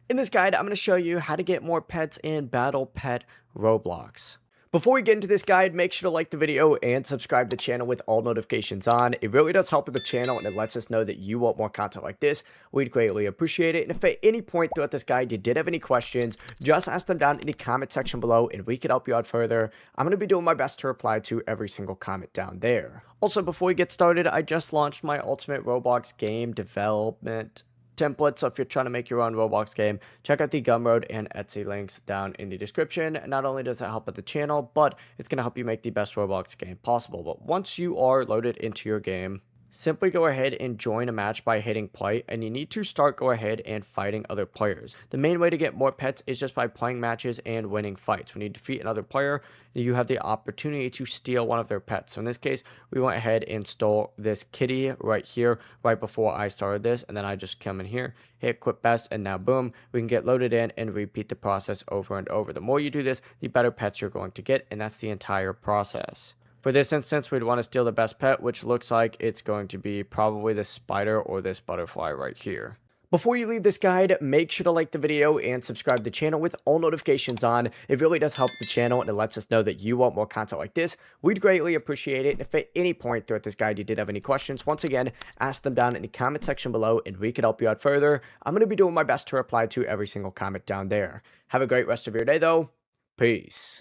In this guide, I'm going to show you how to get more pets in Battle Pet Roblox. Before we get into this guide, make sure to like the video and subscribe to the channel with all notifications on. It really does help with the channel and it lets us know that you want more content like this. We'd greatly appreciate it. And if at any point throughout this guide you did have any questions, just ask them down in the comment section below and we could help you out further. I'm going to be doing my best to reply to every single comment down there. Also, before we get started, I just launched my ultimate Roblox game development template. So if you're trying to make your own Roblox game, check out the Gumroad and Etsy links down in the description. Not only does it help with the channel, but it's going to help you make the best Roblox game possible. But once you are loaded into your game, simply go ahead and join a match by hitting play, and you need to go ahead and fighting other players. The main way to get more pets is just by playing matches and winning fights. When you defeat another player, you have the opportunity to steal one of their pets. So in this case, we went ahead and stole this kitty right here, right before I started this, and then I just come in here, hit quit best, and now boom, we can get loaded in and repeat the process over and over. The more you do this, the better pets you're going to get, and that's the entire process. For this instance, we'd want to steal the best pet, which looks like it's going to be probably this spider or this butterfly right here. Before you leave this guide, make sure to like the video and subscribe to the channel with all notifications on. It really does help the channel and it lets us know that you want more content like this. We'd greatly appreciate it. And if at any point throughout this guide you did have any questions, once again, ask them down in the comment section below and we could help you out further. I'm going to be doing my best to reply to every single comment down there. Have a great rest of your day though. Peace.